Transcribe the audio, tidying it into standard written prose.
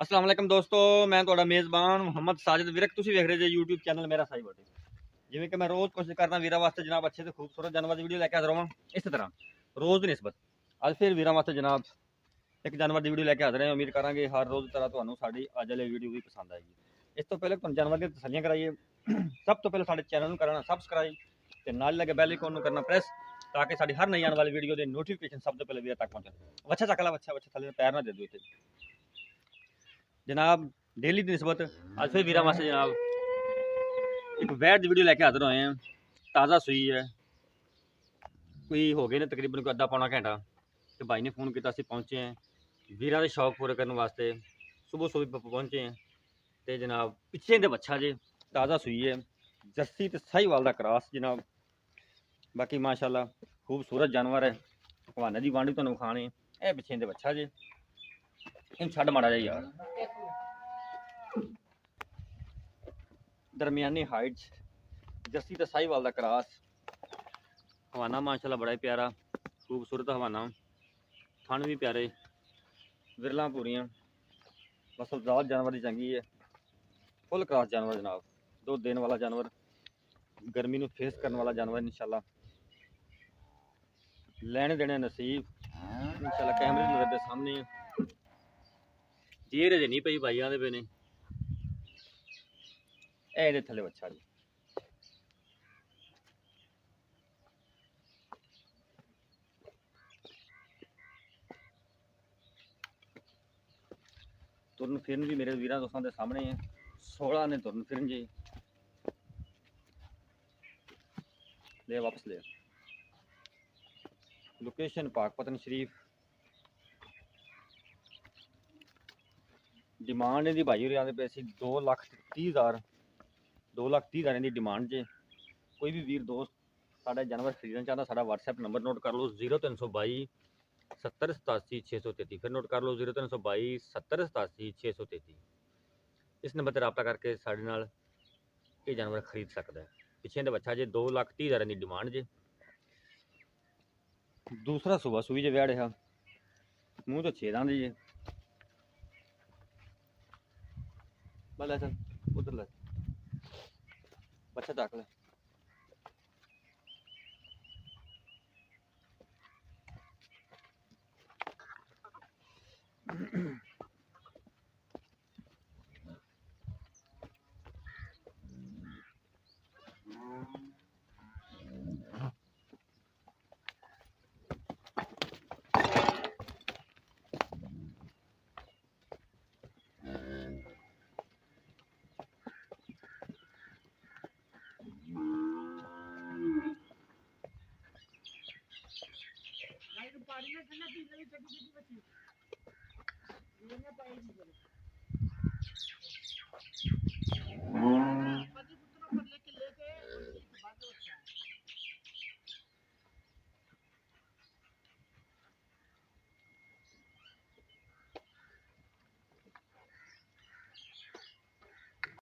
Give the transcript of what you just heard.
अस्सलाम वालेकुम दोस्तों, मैं ਤੁਹਾਡਾ ਮੇਜ਼ਬਾਨ ਮੁਹੰਮਦ ਸਾजिद ਵਿਰਕ। ਤੁਸੀਂ ਵੇਖ ਰਹੇ ਜੇ YouTube ਚੈਨਲ ਮੇਰਾ ਸਾਈ ਬਟੇ। ਜਿਵੇਂ ਕਿ ਮੈਂ ਰੋਜ਼ ਕੋਸ਼ਿਸ਼ ਕਰਦਾ ਵੀਰਾਂ ਵਾਸਤੇ ਜਨਾਬ ਅੱਛੇ ਤੇ ਖੂਬਸੂਰਤ ਜਾਨਵਰ ਦੀ ਵੀਡੀਓ ਲੈ ਕੇ ਹਾਜ਼ਰ ਹਾਂ। ਇਸੇ ਤਰ੍ਹਾਂ ਰੋਜ਼ ਦੀ ਨਿਸਬਤ ਅੱਜ ਫਿਰ ਵੀਰਾਂ ਵਾਸਤੇ ਜਨਾਬ ਇੱਕ ਜਾਨਵਰ ਦੀ ਵੀਡੀਓ ਲੈ ਕੇ ਹਾਜ਼ਰ ਹਾਂ। ਉਮੀਦ ਕਰਾਂਗੇ ਹਰ ਰੋਜ਼ ਤਰ੍ਹਾਂ ਤੁਹਾਨੂੰ ਸਾਡੀ ਅੱਜ ਵਾਲੀ ਵੀਡੀਓ ਵੀ ਪਸੰਦ ਆਏਗੀ। ਇਸ ਤੋਂ ਪਹਿਲੇ ਤੁਹਾਨੂੰ ਜਾਨਵਰ ਦੀਆਂ ਤਸੱਲੀਆਂ ਕਰਾਈਏ। ਸਭ ਤੋਂ ਪਹਿਲੇ ਸਾਡੇ ਚੈਨਲ ਨੂੰ ਕਰਨਾ ਸਬਸਕ੍ਰਾਈਬ ਤੇ ਨਾਲ ਲੱਗੇ ਬੈਲ ਆਈਕਨ ਨੂੰ ਕਰਨਾ ਪ੍ਰੈਸ ਤਾਂ ਕਿ ਸਾਡੀ ਹਰ ਨਈ ਆਉਣ ਵਾਲੀ ਵੀਡੀਓ ਦੇ ਨੋਟੀਫਿਕੇਸ਼ਨ ਸਭ ਤੋਂ ਪਹਿਲੇ ਵੀਰਾਂ ਤੱਕ ਪਹੁੰਚਣ। ਬੱਚਾ ਚੱਕ ਲਾ, ਬੱਚਾ ਥੱਲੇ ਪੈਰ ਨਾ ਦੇ ਦਿਓ ਇੱਥੇ जनाब। डेली की नस्बत अज फिर वीर वास्ते जनाब एक वैट की वीडियो लैके हाजिर होए हैं। ताज़ा सूई है, कोई हो गए ने तकरीबन कोई अद्धा पौना घंटा। तो भाई ने फ़ोन किया, असीं पहुँचे हैं वीर के शौक पूरे करने वास्ते। सुबह सुबह पहुँचे हैं तो जनाब पिछे दे बच्चा जे ताज़ा सूई है, जर्सी तो साहीवाल का क्रॉस जनाब। बाकी माशाल्लाह खूबसूरत जानवर है। हवाने की वांडी तुहानूं खाने ये पिछे दे बच्चा जे इन छड़ माड़ा जा यार। दरमियानी हाइट, जर्सी तो साहीवाल का क्रॉस। हवाना माशाल्लाह बड़ा ही प्यारा खूबसूरत हवाना, थन भी प्यारे, विरला पूरियां। बस जात जानवर की चंगी है, फुल क्रॉस जानवर जनाब। दुध देने वाला जानवर, गर्मी को फेस करने वाला जानवर इंशाल्लाह। लेने देने नसीब इंशाल्लाह। कैमरे नजर के सामने जेर अजे नहीं पई भाई आते पे ने ए थले बच्चा जी। तुरन फिरन भी मेरे वीर दोस्तों के सामने है। 16 ने तुरन फिरन जी ले वापस ले। लोकेशन पाकपतन शरीफ। डिमांड इहदी भाई होरें आंदे पे सी 2,30,000 2,30,000 की डिमांड जे। कोई भी वीर दोस्त साढ़ा जानवर खरीदना चाहता साढ़ा WhatsApp नंबर नोट कर लो 0322 70 87 633। फिर नोट कर लो 0322 70 87 633। इस नंबर पर रब्ता करके साढ़े नाल ये जानवर खरीद सकता है। पिछे दे बच्चा जे 2,30,000 की डिमांड जे। दूसरा सुबह सूई जे व्याड़ है, मुँह तो 6 दांत जे। बस चल उधर ले बच्चा चक ले।